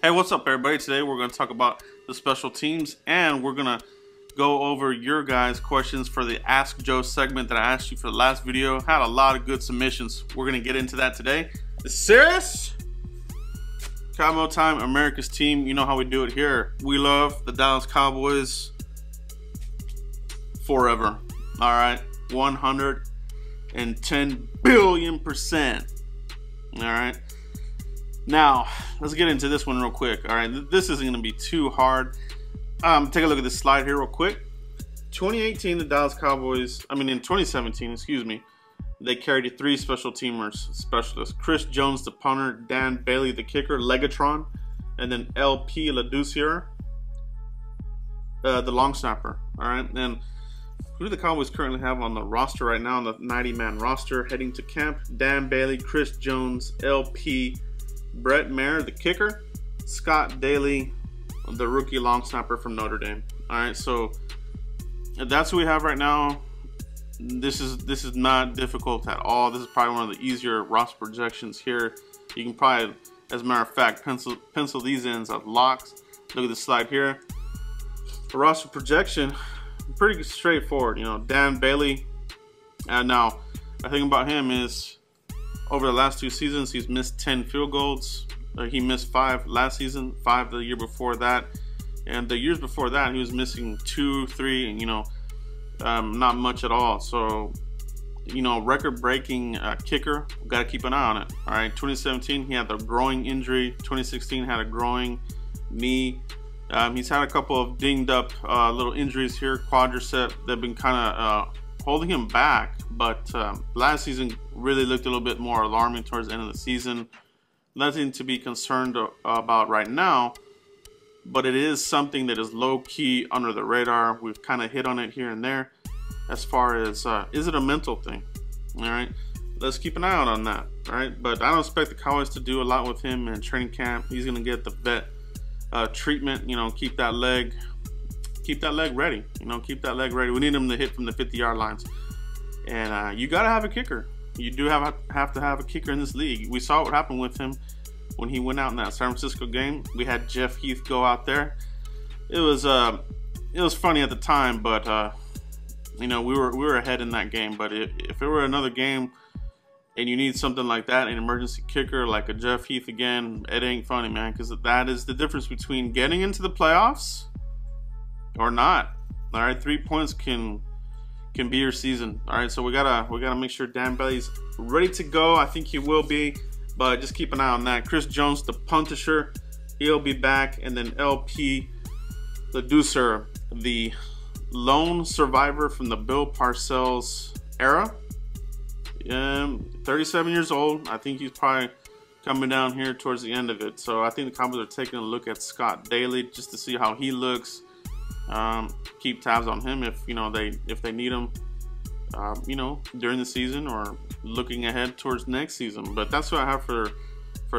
Hey, what's up, everybody? Today we're going to talk about the special teams, and we're going to go over your guys' questions for the Ask Joe segment that I asked you for the last video. Had a lot of good submissions. We're going to get into that today. It's serious? Cowboy time, America's team. You know how we do it here. We love the Dallas Cowboys forever. All right, 110 billion%. All right. Now, let's get into this one real quick. All right, this isn't going to be too hard. Take a look at this slide here real quick. 2018, the Dallas Cowboys, in 2017, excuse me, they carried 3 special teamers, specialists. Chris Jones, the punter, Dan Bailey, the kicker, Legatron, and then LP Laducier, the long snapper. All right, and who do the Cowboys currently have on the roster right now, on the 90-man roster, heading to camp? Dan Bailey, Chris Jones, LP, Brett Maher, the kicker, Scott Daly, the rookie long snapper from Notre Dame. All right, so that's who we have right now. This is not difficult at all. This is probably one of the easier roster projections here. You can probably, as a matter of fact, pencil these in as locks. Look at the slide here. The roster projection, pretty straightforward. You know, Dan Bailey. Now, the thing about him is, over the last 2 seasons, he's missed 10 field goals. He missed 5 last season, 5 the year before that, and the years before that, he was missing 2, 3, and not much at all. So, record-breaking kicker. Got to keep an eye on it. All right, 2017, he had the groin injury. 2016 had a growing knee. He's had a couple of dinged up little injuries here, quadricep. They've been kind of holding him back, but last season really looked a little bit more alarming towards the end of the season. Nothing to be concerned about right now, but it is something that is low-key under the radar. We've kind of hit on it here and there as far as, is it a mental thing? All right, let's keep an eye out on that. All right, but I don't expect the Cowboys to do a lot with him in training camp. He's going to get the vet treatment, keep that leg ready. Keep that leg ready. We need him to hit from the 50-yard lines. And you got to have a kicker. You do have to have a kicker in this league. We saw what happened with him when he went out in that San Francisco game. We had Jeff Heath go out there. It was funny at the time, but we were ahead in that game. But if it were another game and you need something like that, an emergency kicker like a Jeff Heath again, it ain't funny, man, because that is the difference between getting into the playoffs or not. All right, 3 points can be your season. All right, so we gotta make sure Dan Bailey's ready to go. I think he will be, but just keep an eye on that. Chris Jones, the punter, he'll be back, and then LP Laducier, the lone survivor from the Bill Parcells era. 37 years old. I think he's probably coming down here towards the end of it. So I think the Cowboys are taking a look at Scott Daly just to see how he looks. Keep tabs on him if they need him, during the season or looking ahead towards next season. But that's what I have for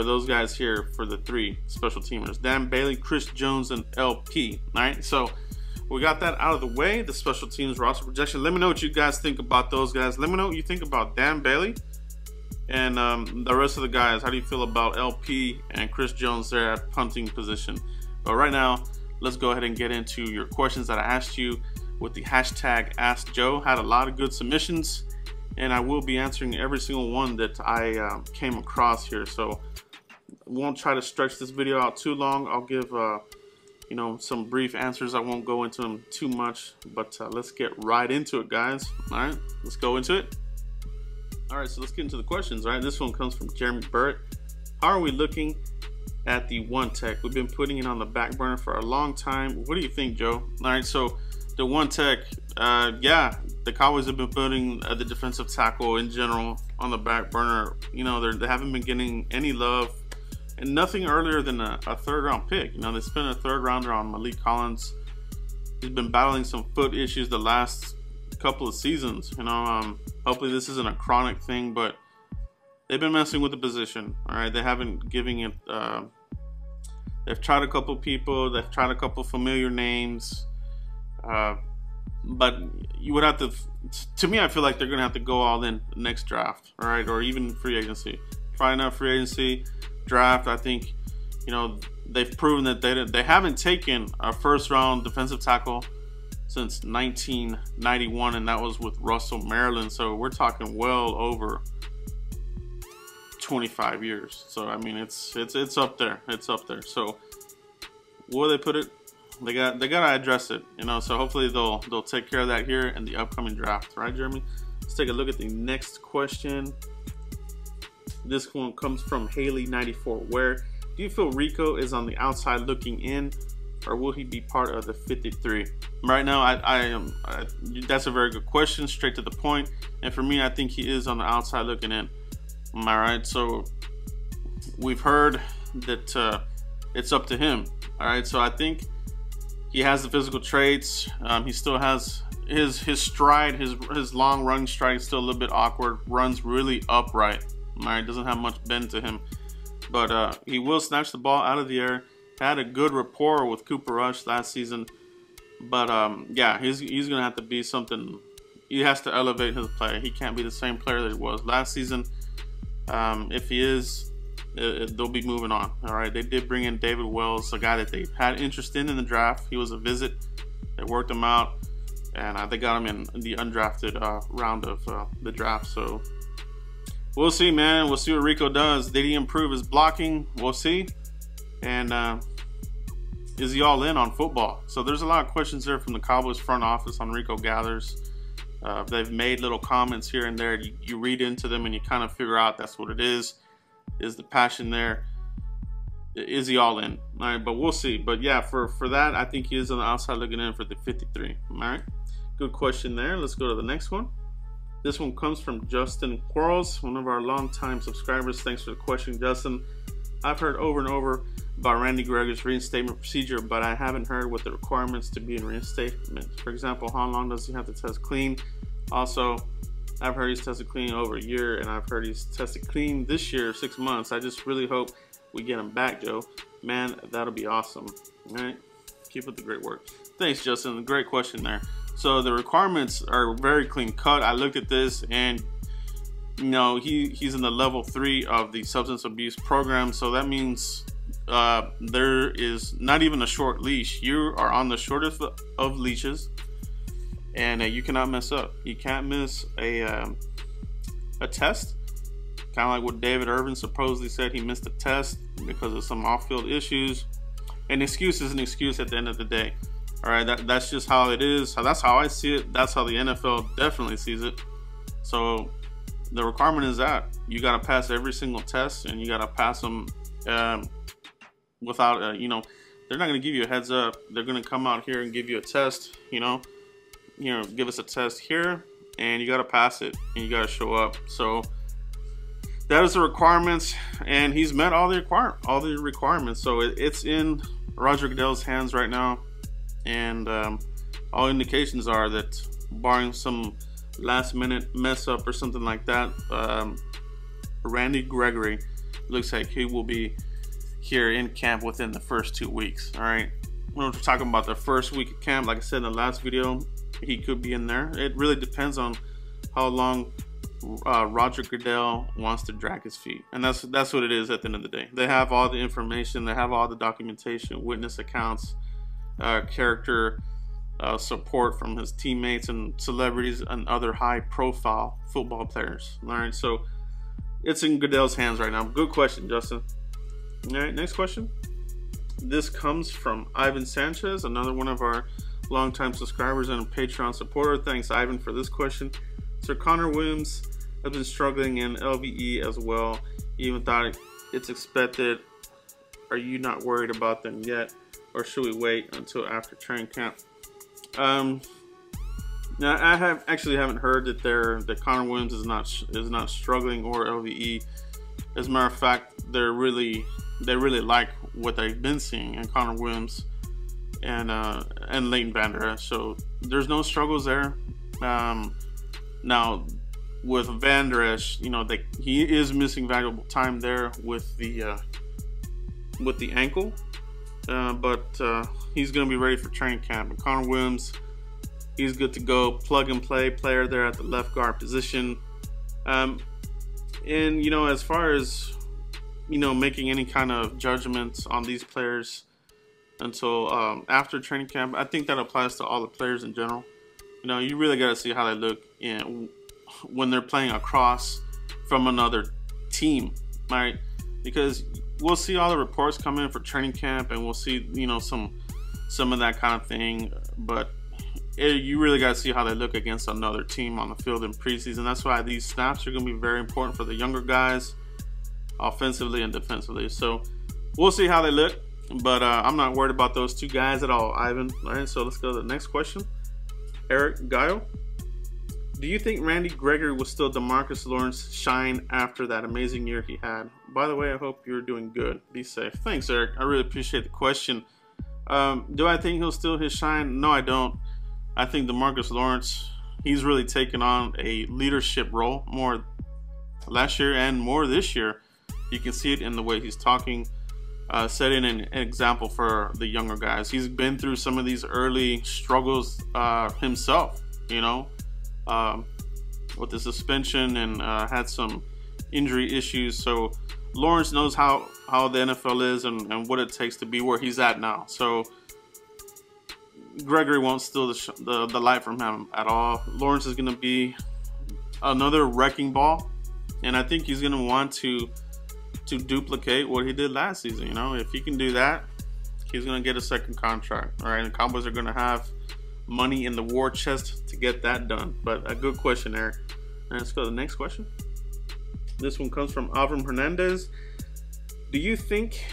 those guys here for the 3 special teamers: Dan Bailey, Chris Jones, and LP. All right, so we got that out of the way. The special teams roster projection. Let me know what you guys think about those guys. Let me know what you think about Dan Bailey and the rest of the guys. How do you feel about LP and Chris Jones there at punting position? But right now, let's go ahead and get into your questions that I asked you with the hashtag AskJoe. Had a lot of good submissions, and I will be answering every single one that I came across here. So I won't try to stretch this video out too long. I'll give some brief answers. I won't go into them too much, but let's get right into it, guys. All right, let's go into it. All right, so let's get into the questions. All right, this one comes from Jeremy Burrett. How are we looking at the one tech? We've been putting it on the back burner for a long time. What do you think, Joe? All right, so the one tech, the Cowboys have been putting the defensive tackle in general on the back burner. They haven't been getting any love, and nothing earlier than a 3rd round pick. They spent a 3rd rounder on Malik Collins. He's been battling some foot issues the last couple of seasons. Hopefully this isn't a chronic thing, but they've been messing with the position. All right, they haven't giving it. They've tried a couple people. They've tried a couple familiar names, but you would have to. To me, I feel like they're gonna have to go all in next draft. All right, or even free agency. Probably not free agency, draft. I think they've proven that they haven't taken a first-round defensive tackle since 1991, and that was with Russell, Maryland. So we're talking well over 25 years. So I mean, it's up there. It's up there. So where they put it, they gotta address it, you know. So hopefully they'll take care of that here in the upcoming draft, right, Jeremy? Let's take a look at the next question. This one comes from Haley94. Where do you feel Rico is on the outside looking in, or will he be part of the 53? Right now, that's a very good question, straight to the point. And for me, I think he is on the outside looking in. All right, so we've heard that it's up to him. All right, so I think he has the physical traits. He still has his stride, his long running stride is still a little bit awkward. Runs really upright. All right, doesn't have much bend to him, but he will snatch the ball out of the air. Had a good rapport with Cooper Rush last season, but yeah, he's gonna have to be something. He has to elevate his play. He can't be the same player that he was last season. If he is, they'll be moving on. All right, they did bring in David Wells, a guy that they had interest in the draft. He was a visit. They worked him out, and they got him in the undrafted round of the draft. So we'll see, man. We'll see what Rico does. Did he improve his blocking? We'll see. And is he all in on football? So there's a lot of questions there from the Cowboys front office on Rico Gathers. They've made little comments here and there. You read into them and you kind of figure out that's what it is. Is the passion there? Is he all in? All right, but we'll see. But yeah, for that, I think he is on the outside looking in for the 53. All right, good question there. Let's go to the next one. This one comes from Justin Quarles, one of our longtime subscribers. Thanks for the question, Justin. I've heard over and over about Randy Gregory's reinstatement procedure, but I haven't heard what the requirements to be in reinstatement. For example, how long does he have to test clean? Also, I've heard he's tested clean over a year, and I've heard he's tested clean this year, 6 months. I just really hope we get him back, Joe. Man, that'll be awesome. All right, keep up the great work. Thanks, Justin. Great question there. So the requirements are very clean cut. I looked at this, and you know, he's in the level 3 of the substance abuse program. So that means there is not even a short leash. You are on the shortest of leashes, and you cannot mess up. You can't miss a test. Kind of like what David Irvin supposedly said, he missed a test because of some off-field issues. An excuse is an excuse at the end of the day. All right, that's just how it is. That's how I see it. That's how the NFL definitely sees it. So the requirement is that you got to pass every single test, and you got to pass them without, you know, they're not going to give you a heads up. They're going to come out here and give you a test, you know, give us a test here, and you got to pass it, and you got to show up. So that is the requirements, and he's met all the requirements. So it's in Roger Goodell's hands right now, and all indications are that, barring some last-minute mess up or something like that, Randy Gregory looks like he will be here in camp within the first 2 weeks. All right, when we're talking about the first week of camp, like I said in the last video, he could be in there. It really depends on how long Roger Goodell wants to drag his feet, and that's what it is at the end of the day. They have all the information, they have all the documentation, witness accounts, character support from his teammates and celebrities and other high-profile football players. All right, so it's in Goodell's hands right now. Good question, Justin. All right, next question. This comes from Ivan Sanchez, another one of our longtime subscribers and a Patreon supporter. Thanks, Ivan, for this question. Sir Connor Williams has been struggling in LVE as well. You even thought it's expected. Are you not worried about them yet, or should we wait until after training camp? Now I haven't heard that Connor Williams is not struggling or LVE. As a matter of fact, they really like what they've been seeing in Connor Williams and Leighton Vander Esch. So there's no struggles there. Now with Vander Esch, you know, he is missing valuable time there with the ankle, but he's going to be ready for training camp. And Connor Williams, he's good to go, plug and play player there at the left guard position. And you know, as far as making any kind of judgments on these players until after training camp. I think that applies to all the players in general. You really got to see how they look when they're playing across from another team, right? Because we'll see all the reports come in for training camp, and we'll see some of that kind of thing, but you really got to see how they look against another team on the field in preseason. That's why these snaps are going to be very important for the younger guys, offensively and defensively. So we'll see how they look, but I'm not worried about those two guys at all, Ivan. All right, so let's go to the next question. Eric Gaio, do you think Randy Gregory will still DeMarcus Lawrence shine after that amazing year he had? By the way, I hope you're doing good. Be safe. Thanks, Eric. I really appreciate the question. Do I think he'll still his shine? No, I don't. I think DeMarcus Lawrence, he's really taken on a leadership role more last year and more this year. You can see it in the way he's talking, setting an example for the younger guys. He's been through some of these early struggles himself, with the suspension, and had some injury issues. So Lawrence knows how the NFL is and what it takes to be where he's at now. So Gregory won't steal the light from him at all. Lawrence is going to be another wrecking ball, and I think he's going to want to duplicate what he did last season. If he can do that, he's going to get a second contract. All right, and the Cowboys are going to have money in the war chest to get that done. But a good question, Eric. And let's go to the next question. This one comes from Avram Hernandez. Do you think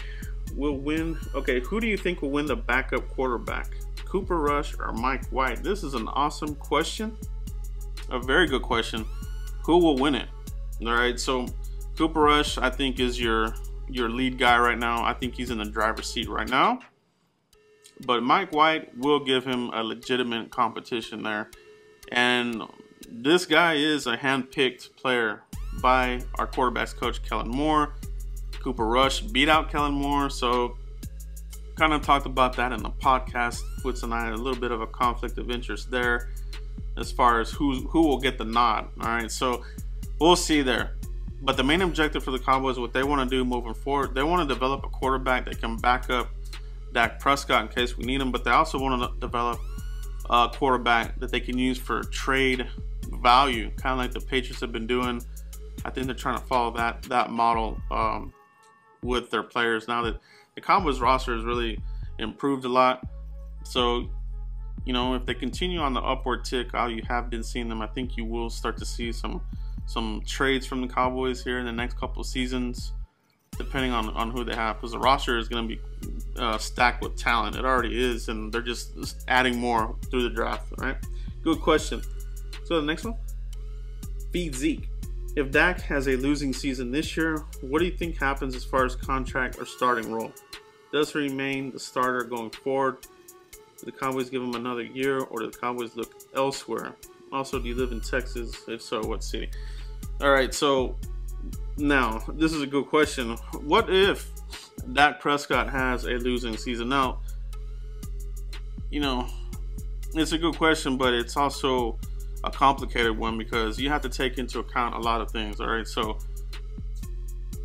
we'll win? Okay, who do you think will win the backup quarterback? Cooper Rush or Mike White? This is an awesome question. A very good question. Who will win it? All right, so Cooper Rush, I think, is your lead guy right now. I think he's in the driver's seat right now. But Mike White will give him a legitimate competition there. And this guy is a hand-picked player by our quarterbacks coach, Kellen Moore. Cooper Rush beat out Kellen Moore, so kind of talked about that in the podcast. Foots and I had a little bit of a conflict of interest there as far as who will get the nod. All right, so we'll see there. But the main objective for the Cowboys, what they want to do moving forward, they want to develop a quarterback that can back up Dak Prescott in case we need him, but they also want to develop a quarterback that they can use for trade value, kind of like the Patriots have been doing. I think they're trying to follow that model with their players now that the Cowboys roster has really improved a lot. So, if they continue on the upward tick, how you have been seeing them, I think you will start to see some trades from the Cowboys here in the next couple of seasons, depending on who they have, because the roster is going to be stacked with talent. It already is, and they're just adding more through the draft. All right, good question. So the next one, Feed Zeke. If Dak has a losing season this year, what do you think happens as far as contract or starting role? Does he remain the starter going forward? Do the Cowboys give him another year, or do the Cowboys look elsewhere? Also, do you live in Texas? If so, what city? All right, so now this is a good question. What if Dak Prescott has a losing season? Now, it's a good question, but it's also a complicated one because you have to take into account a lot of things. All right, so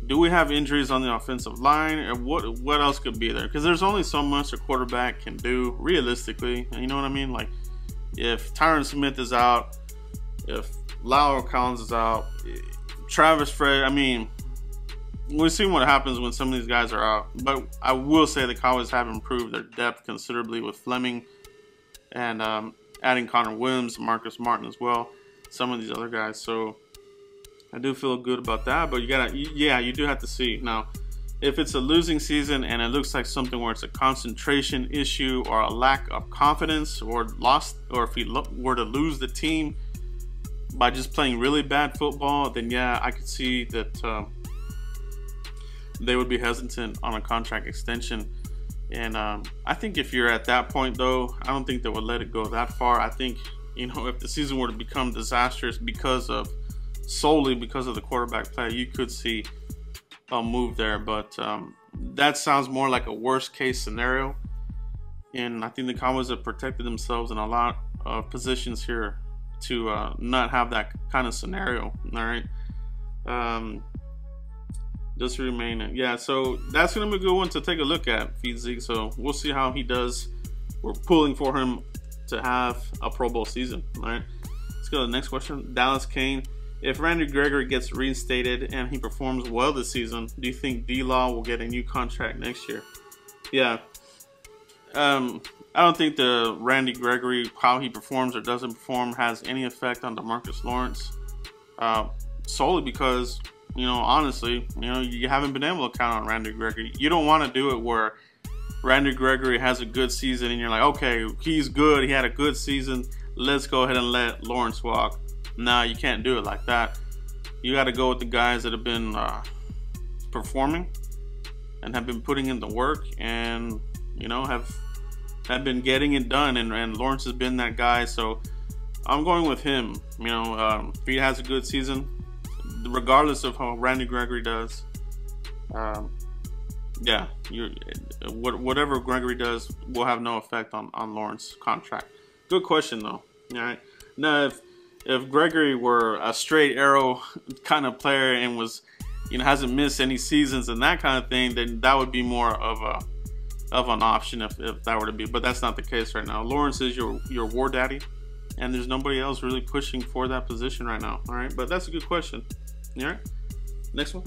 do we have injuries on the offensive line, or what else could be there? Because there's only so much a quarterback can do realistically. You know what I mean? Like, if Tyron Smith is out, if Lyle Collins is out, Travis Fred, we'll see what happens when some of these guys are out. But I will say the Cowboys have improved their depth considerably with Fleming and adding Connor Williams, Marcus Martin as well, some of these other guys. So I do feel good about that. But you do have to see. Now, if it's a losing season and it looks like something where it's a concentration issue or a lack of confidence or if we were to lose the team by just playing really bad football, then yeah, I could see that they would be hesitant on a contract extension. And I think if you're at that point, though, I don't think they would let it go that far. I think, if the season were to become disastrous solely because of the quarterback play, you could see a move there. But that sounds more like a worst case scenario. And I think the Cowboys have protected themselves in a lot of positions here to not have that kind of scenario. All right. Just remain. Yeah, so that's going to be a good one to take a look at, Feed Zeke. So we'll see how he does. We're pulling for him to have a Pro Bowl season. All right, let's go to the next question. Dallas Kane. If Randy Gregory gets reinstated and he performs well this season, do you think D-Law will get a new contract next year? Yeah. I don't think the Randy Gregory, how he performs or doesn't perform, has any effect on DeMarcus Lawrence. Solely because, you know, honestly, you know, you haven't been able to count on Randy Gregory. You don't want to do it where Randy Gregory has a good season and you're like, okay, he's good. He had a good season. Let's go ahead and let Lawrence walk. Nah, you can't do it like that. You got to go with the guys that have been performing and have been putting in the work and, you know, have been getting it done. And Lawrence has been that guy. So I'm going with him. You know, if he has a good season, regardless of how Randy Gregory does, yeah, whatever Gregory does will have no effect on Lawrence's contract. Good question, though. All right. Now, if Gregory were a straight arrow kind of player and was, you know, hasn't missed any seasons and that kind of thing, then that would be more of an option if that were to be. But that's not the case right now. Lawrence is your war daddy, and there's nobody else really pushing for that position right now. All right, but that's a good question. All right, next one.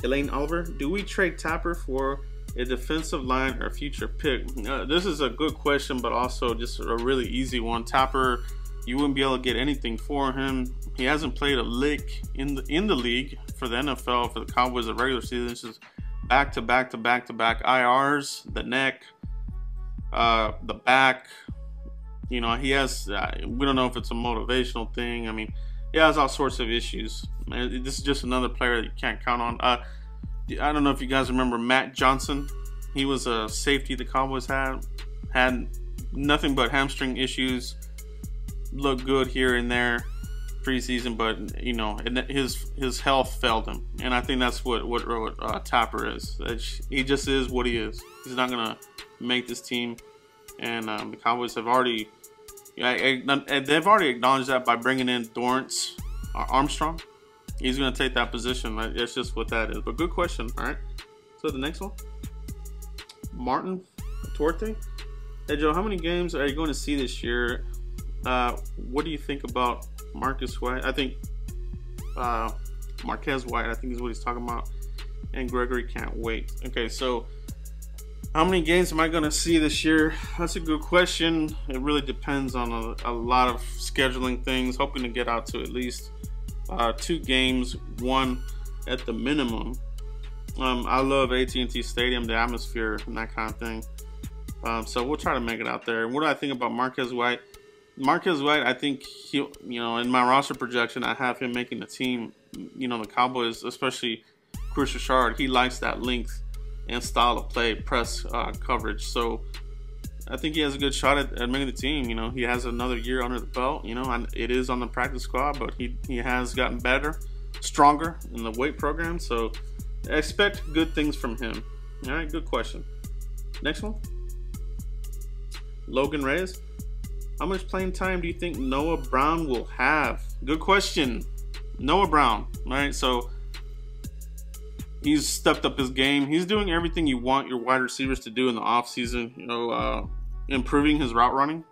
Elaine Oliver, do we trade Tapper for a defensive line or future pick? This is a good question, but also just a really easy one. Tapper, you wouldn't be able to get anything for him. He hasn't played a lick in the league for the NFL, for the Cowboys, the regular season. This is back to back IRs, the neck, the back. You know, he has, we don't know if it's a motivational thing. I mean, he has all sorts of issues. This is just another player that you can't count on. I don't know if you guys remember Matt Johnson. He was a safety the Cowboys had nothing but hamstring issues. Looked good here and there preseason, but you know, his health failed him, and I think that's what Tapper is. He just is what he is. He's not gonna make this team, and the Cowboys have already they've already acknowledged that by bringing in Dorrance Armstrong. He's gonna take that position. That's just what that is. But good question. All right. So the next one, Martin Torte. Hey Joe, how many games are you going to see this year? What do you think about Marcus White? I think Marquez White, I think is what he's talking about. And Gregory can't wait. Okay, so how many games am I going to see this year? That's a good question. It really depends on a lot of scheduling things. Hoping to get out to at least 2 games, 1 at the minimum. I love AT&T Stadium, the atmosphere, and that kind of thing. So we'll try to make it out there. What do I think about Marquez White? Marquez White, I think he, you know, in my roster projection, I have him making the team. You know, the Cowboys, especially Chris Richard, he likes that length and style of play, press coverage. So I think he has a good shot at making the team. You know, he has another year under the belt. You know, and it is on the practice squad, but he has gotten better, stronger in the weight program. So expect good things from him. All right, good question. Next one, Logan Reyes. How much playing time do you think Noah Brown will have? Good question. Noah Brown, all right? So he's stepped up his game. He's doing everything you want your wide receivers to do in the offseason. You know, improving his route running,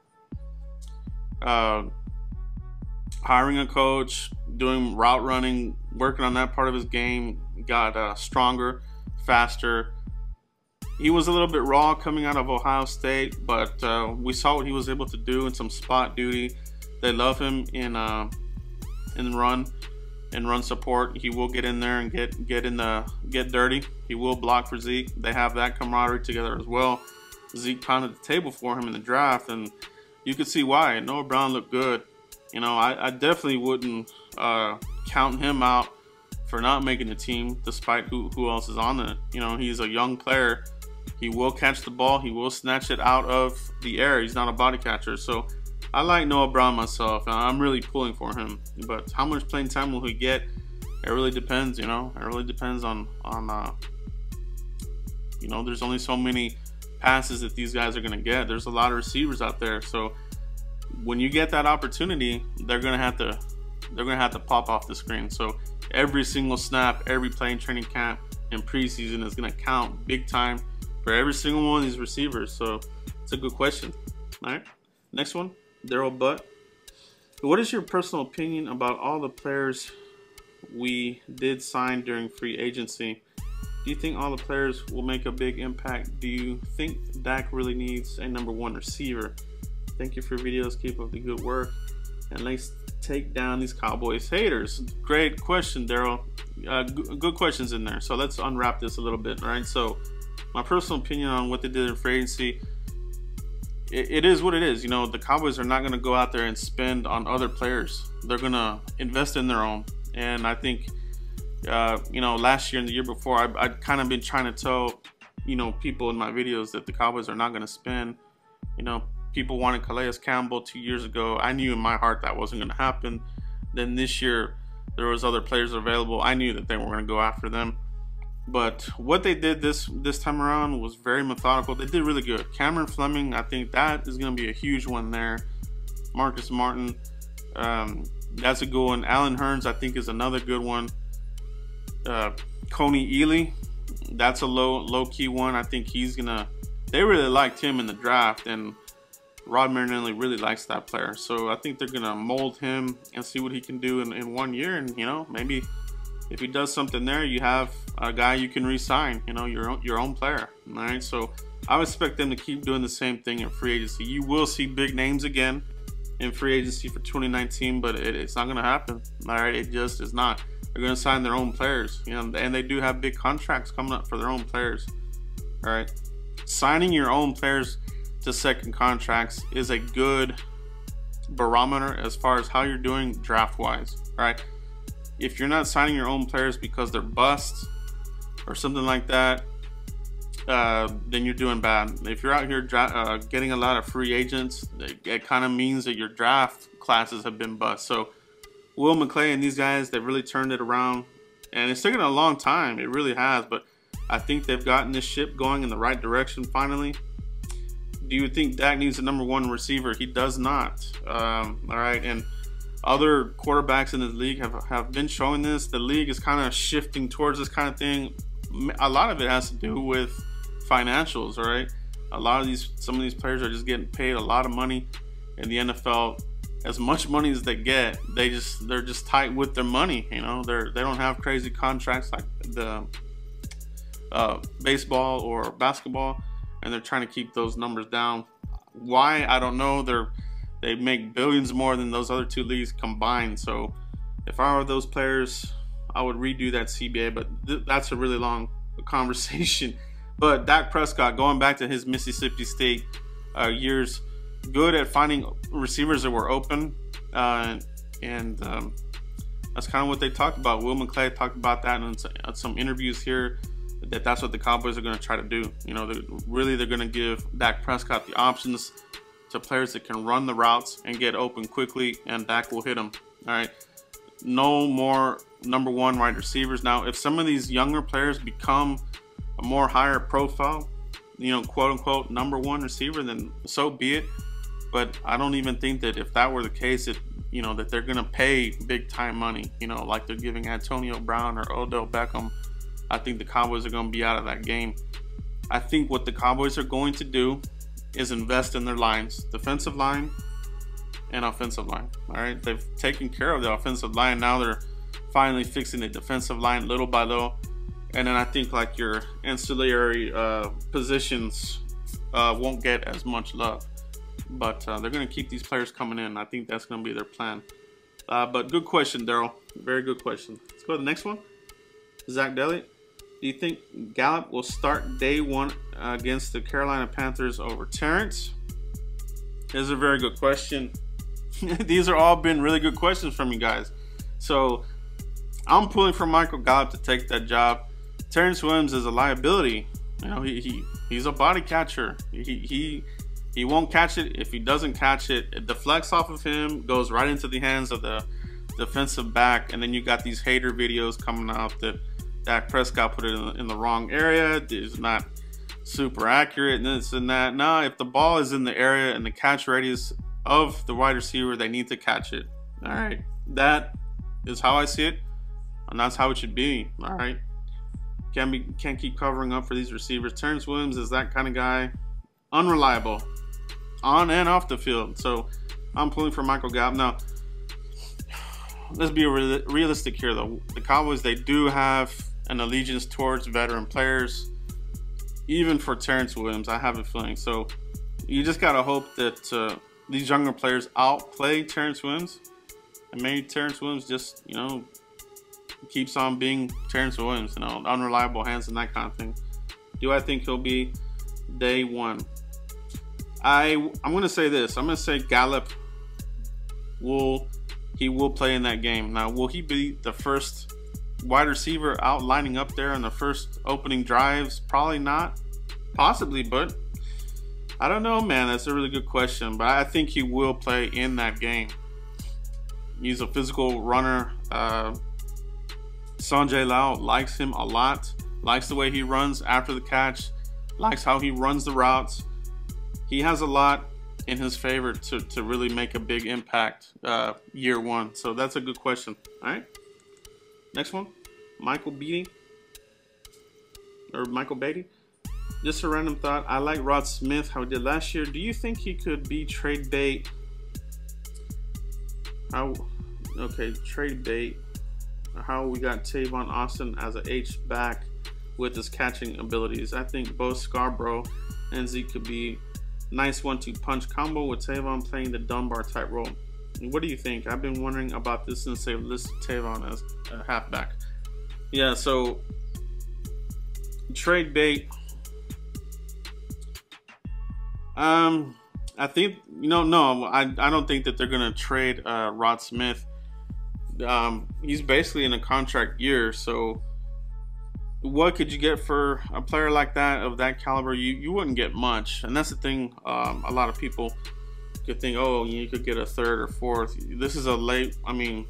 hiring a coach, doing route running, working on that part of his game. Got stronger, faster. He was a little bit raw coming out of Ohio State, but we saw what he was able to do in some spot duty. They love him in run support. He will get in there and get dirty. He will block for Zeke. They have that camaraderie together as well. Zeke pounded the table for him in the draft, and you could see why. Noah Brown looked good. You know, I definitely wouldn't count him out for not making the team, despite who else is on it. You know, he's a young player. He will catch the ball. He will snatch it out of the air. He's not a body catcher. So I like Noah Brown myself. I'm really pulling for him. But how much playing time will he get? It really depends, you know. It really depends on you know, there's only so many passes that these guys are going to get. There's a lot of receivers out there. So when you get that opportunity, they're going to have to pop off the screen. So every single snap, every play in training camp, in preseason is going to count big time for every single one of these receivers. So it's a good question. All right, next one, Daryl Butt. What is your personal opinion about all the players we did sign during free agency? Do you think all the players will make a big impact? Do you think Dak really needs a #1 receiver? Thank you for your videos. Keep up the good work. And let's take down these Cowboys haters. Great question, Daryl. Good questions in there. So let's unwrap this a little bit. All right. So my personal opinion on what they did in free agency, it is what it is. You know, the Cowboys are not going to go out there and spend on other players. They're going to invest in their own. And I think, you know, last year and the year before, I'd kind of been trying to tell, you know, people in my videos that the Cowboys are not going to spend. You know, people wanted Calais Campbell 2 years ago. I knew in my heart that wasn't going to happen. Then this year, there was other players available. I knew that they were going to go after them. But what they did this time around was very methodical. They did really good. Cameron Fleming, I think that is going to be a huge one there. Marcus Martin, that's a good one. Alan Hearns, I think, is another good one. Coney Ely, that's a low-key one. I think he's going to... They really liked him in the draft, and Rod Marinelli really likes that player. So I think they're going to mold him and see what he can do in 1 year. And, you know, maybe if he does something there, you have a guy you can re-sign, you know, your own player. All right, so I would expect them to keep doing the same thing in free agency. You will see big names again in free agency for 2019, but it's not going to happen. All right, it just is not. They're going to sign their own players, you know, and they do have big contracts coming up for their own players. All right, signing your own players to second contracts is a good barometer as far as how you're doing draft-wise. All right, if you're not signing your own players because they're busts or something like that, then you're doing bad. If you're out here getting a lot of free agents, it kind of means that your draft classes have been bust. So Will McClay and these guys, they've really turned it around, and it's taken a long time. It really has, but I think they've gotten this ship going in the right direction finally. Do you think Dak needs a #1 receiver? He does not. All right, and other quarterbacks in the league have been showing this. The league is kind of shifting towards this kind of thing. A lot of it has to do with financials, all right? Some of these players are just getting paid a lot of money in the NFL. As much money as they get, they're just tight with their money. You know, they don't have crazy contracts like the baseball or basketball, and they're trying to keep those numbers down. Why? I don't know. They make billions more than those other two leagues combined. So if I were those players, I would redo that CBA, but that's a really long conversation. But Dak Prescott, going back to his Mississippi State years, good at finding receivers that were open, and that's kind of what they talked about. Will McClay talked about that in some interviews here, that's what the Cowboys are going to try to do. You know, they're going to give Dak Prescott the options to players that can run the routes and get open quickly, and Dak will hit them. All right, no more #1 wide receivers. Now, if some of these younger players become a more higher profile, you know, quote unquote #1 receiver, then so be it. But I don't even think that if that were the case, you know, that they're going to pay big time money, you know, like they're giving Antonio Brown or Odell Beckham. I think the Cowboys are going to be out of that game. I think what the Cowboys are going to do is invest in their lines, defensive line and offensive line. All right, they've taken care of the offensive line. Now they're finally fixing the defensive line little by little. And then I think like your ancillary positions won't get as much love. But they're going to keep these players coming in. I think that's going to be their plan. But good question, Daryl. Very good question. Let's go to the next one. Zach Daly. Do you think Gallup will start day one against the Carolina Panthers over Terrence? This is a very good question. These are all been really good questions from you guys. So I'm pulling for Michael Gallup to take that job. Terrence Williams is a liability. You know, he's a body catcher. He won't catch it. If he doesn't catch it, it deflects off of him, goes right into the hands of the defensive back, and then you got these hater videos coming out that Dak Prescott put it in the wrong area. It's not super accurate, and this and that. No, if the ball is in the area and the catch radius of the wide receiver, they need to catch it. All right, that is how I see it, and that's how it should be. All right. Can't keep covering up for these receivers. Terrence Williams is that kind of guy, unreliable, on and off the field. So I'm pulling for Michael Gallup. Now, let's be realistic here, though. The Cowboys, they do have an allegiance towards veteran players, even for Terrence Williams, I have a feeling. So you just gotta hope that these younger players outplay Terrence Williams, and maybe Terrence Williams just, you know, keeps on being Terrence Williams, you know, unreliable hands and that kind of thing. Do I think he'll be day one? I'm gonna say this. I'm gonna say Gallup will play in that game. Now, will he be the first wide receiver out lining up there in the first opening drives? Probably not. Possibly, but I don't know, man. That's a really good question. But I think he will play in that game. He's a physical runner. Sanjay Lau likes him a lot. Likes the way he runs after the catch. Likes how he runs the routes. He has a lot in his favor to really make a big impact year one. So that's a good question. All right. Next one, Michael Beatty. Just a random thought. I like Rod Smith, how he did last year. Do you think he could be trade bait? Trade bait. How we got Tavon Austin as an H-back with his catching abilities. I think both Scarborough and Zeke could be nice 1-2 punch combo with Tavon playing the Dunbar type role. What do you think? I've been wondering about this since they listed Tavon as a halfback. Yeah, so trade bait. I think, you know, no, I don't think that they're gonna trade Rod Smith. He's basically in a contract year, so what could you get for a player like that, of that caliber? You wouldn't get much, and that's the thing. A lot of people could think, oh, you could get a third or fourth. This is a late. I mean,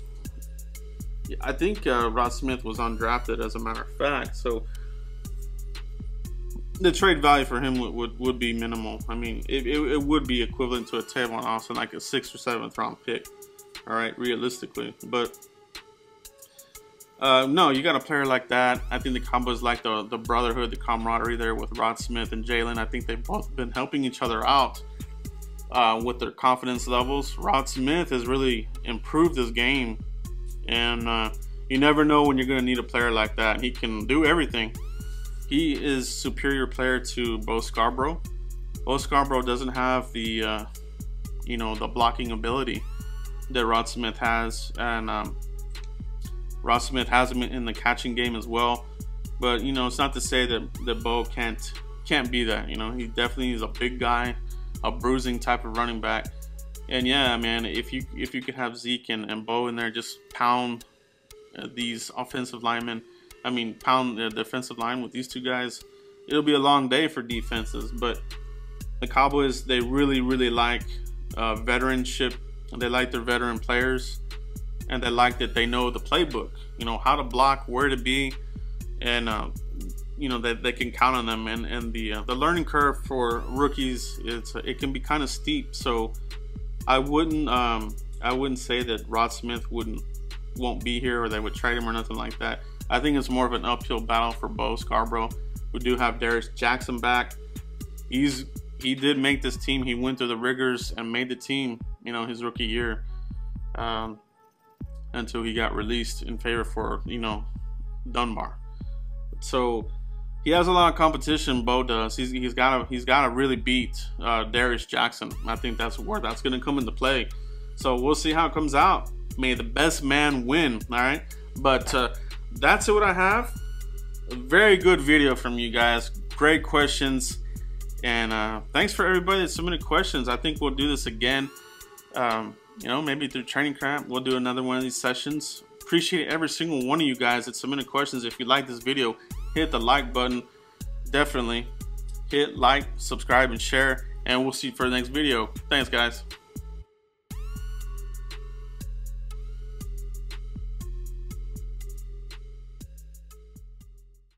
I think Rod Smith was undrafted, as a matter of fact, so the trade value for him would be minimal. I mean, it would be equivalent to a Tavon Austin, like a 6th or 7th round pick. All right, realistically, but no, you got a player like that. I think the Cowboys like the brotherhood, the camaraderie there with Rod Smith and Jalen. I think they've both been helping each other out with their confidence levels. Rod Smith has really improved his game, and you never know when you're going to need a player like that. He can do everything. He is superior player to Bo Scarborough. Bo Scarborough doesn't have the the blocking ability that Rod Smith has, and Rod Smith has him in the catching game as well. But you know, it's not to say that Bo can't be that. You know, he definitely is a big guy, a bruising type of running back. And yeah, man, if you could have Zeke and Bo in there, just pound these offensive linemen. I mean, pound the defensive line with these two guys. It'll be a long day for defenses. But the Cowboys, they really like veteranship. They like their veteran players, and they like that they know the playbook. You know, how to block, where to be, and you know, that they can count on them. And the learning curve for rookies, it can be kind of steep. So I wouldn't say that Rod Smith won't be here, or they would trade him or nothing like that. I think it's more of an uphill battle for Bo Scarborough. We do have Darius Jackson back. He did make this team. He went through the rigors and made the team, you know, his rookie year, until he got released in favor for, you know, Dunbar. So he has a lot of competition. Bo does. He's got to really beat Darius Jackson. I think that's where that's going to come into play. So we'll see how it comes out. May the best man win. All right, but that's what I have. A very good video from you guys. Great questions. And thanks for everybody that submitted questions. I think we'll do this again. You know, maybe through training camp, we'll do another one of these sessions. Appreciate every single one of you guys that submitted questions. If you like this video, hit the like button. Definitely hit like, subscribe, and share. And we'll see you for the next video. Thanks, guys.